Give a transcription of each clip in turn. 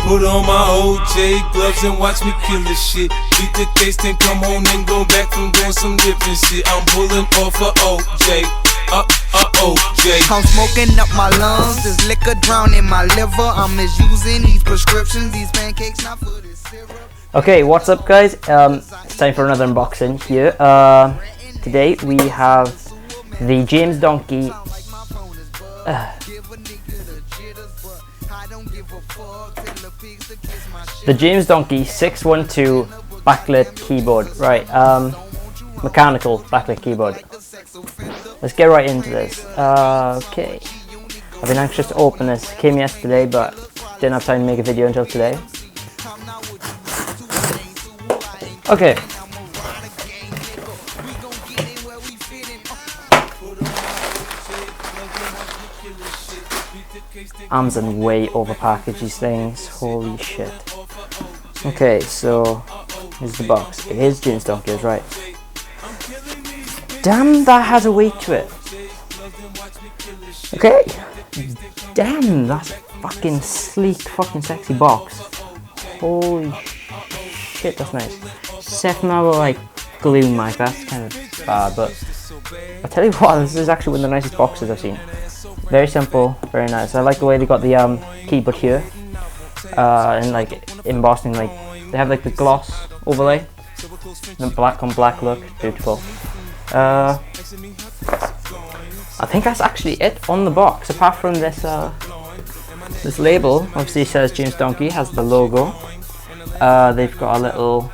Put on my OJ gloves and watch me kill this shit. Beat the case, then come on and go back from doing some different shit. I'm pulling off a OJ. OJ. I'm smoking up my lungs, this liquor drowning my liver. I'm misusing these prescriptions, these pancakes not for this syrup. Okay, what's up guys? It's time for another unboxing here. Today we have the James Donkey the James Donkey 612 backlit keyboard. Right, mechanical backlit keyboard. Let's get right into this. Okay, I've been anxious to open this. Came yesterday but didn't have time to make a video until today. Okay. Amazon way overpackaged these things. Holy shit. Okay, so here's the box. It is James Donkey, right? Damn, that has a weight to it. Okay. Damn, that's a fucking sleek, fucking sexy box. Holy shit, that's nice. Except now like glue mic, that's kind of bad, but I'll tell you what, this is actually one of the nicest boxes I've seen. Very simple, very nice. I like the way they got the keyboard here, and like embossing, like they have like the gloss overlay, the black on black look, beautiful. I think that's actually it on the box. Apart from this, this label obviously says James Donkey, has the logo. They've got a little.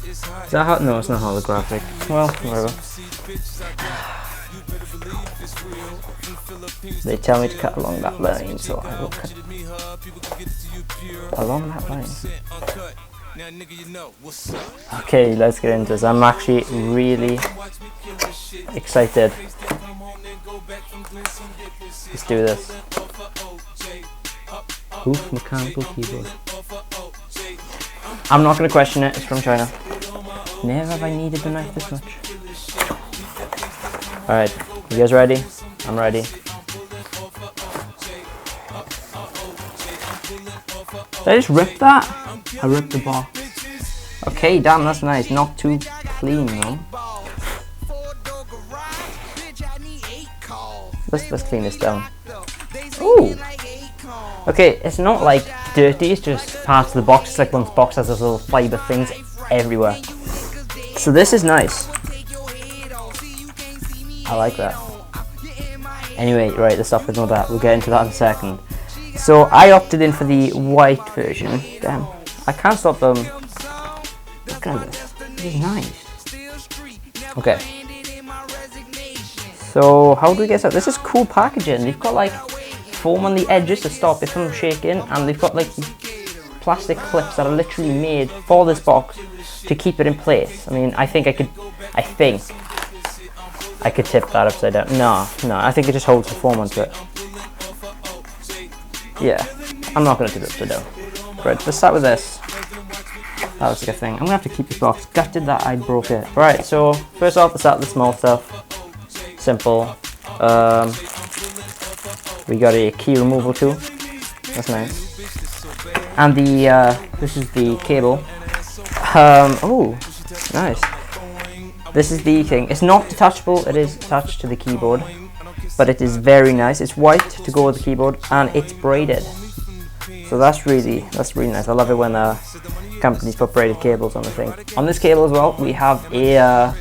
Is that how? No, it's not holographic. Well, whatever. They tell me to cut along that line, so I will cut along that line. Okay, let's get into this. I'm actually really excited. Let's do this. Oof, mechanical keyboard. I'm not going to question it, it's from China. Never have I needed the knife this much. Alright, you guys ready? I'm ready. Did I just rip that? I ripped the box. Okay, damn, that's nice. Not too clean though. Let's clean this down. Ooh. Okay, it's not like dirty, it's just parts of the box. It's like one box has those little fiber things everywhere. So this is nice. I like that. Anyway, right, let's stop with all that. We'll get into that in a second. So I opted in for the white version. Damn, I can't stop them. Look at this. This is nice. Okay. So how do we get started? This is cool packaging. They've got like foam on the edges to stop it from shaking, and they've got like plastic clips that are literally made for this box to keep it in place. I mean, I think I could tip that upside down. No, I think it just holds the foam onto it. Yeah, I'm not gonna tip it upside down. Right, let's start with this. That looks like a thing. I'm gonna have to keep this box. Gutted that I broke it. Right, so first off, let's start with the small stuff. Simple. We got a key removal tool. That's nice. And the this is the cable. Oh, nice. This is the thing. It's not detachable. It is attached to the keyboard, but it is very nice. It's white to go with the keyboard, and it's braided. So that's really nice. I love it when companies put braided cables on the thing. On this cable as well, we have a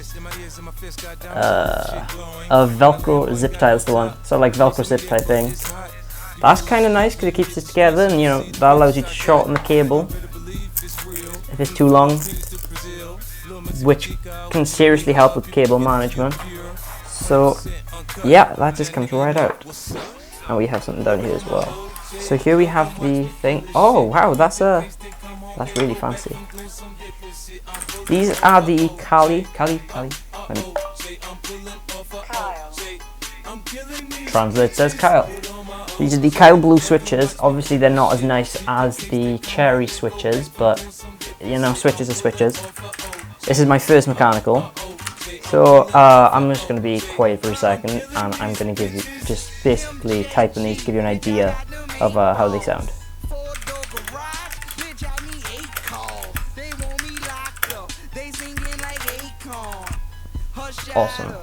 Velcro zip tie. That's the one. So like Velcro zip tie thing. That's kind of nice because it keeps it together, and you know that allows you to shorten the cable if it's too long, which can seriously help with cable management. So yeah, that just comes right out. And we have something down here as well. So here we have the thing. Oh wow, that's really fancy. These are the Kali. Translate says Kyle. These are the Kyle Blue switches. Obviously they're not as nice as the Cherry switches, but you know, switches are switches. This is my first mechanical. So I'm just going to be quiet for a second, and I'm going to give you, just basically type in these to give you an idea of how they sound. awesome.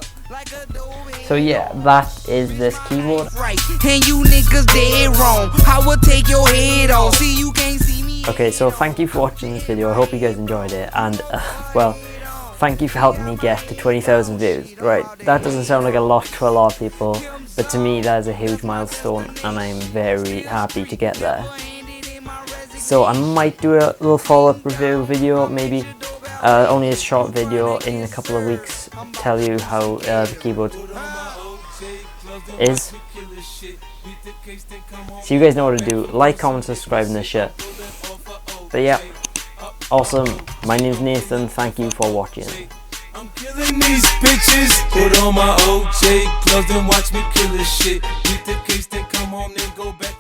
So yeah, that is this keyboard. Right, and you niggas dead wrong. I will take your head off. See, you can't see me. Okay, so thank you for watching this video. I hope you guys enjoyed it, and well, thank you for helping me get to 20,000 views. Right, that doesn't sound like a lot to a lot of people, but to me that is a huge milestone, and I'm very happy to get there. So I might do a little follow-up review video, maybe only a short video in a couple of weeks, tell you how the keyboard is. So you guys know what to do. Like, comment, subscribe, and this shit. But yeah, awesome. My name's Nathan. Thank you for watching. I'm killing these bitches. Put on my OJ gloves and watch me kill this shit. Beat the case, then come on and go back.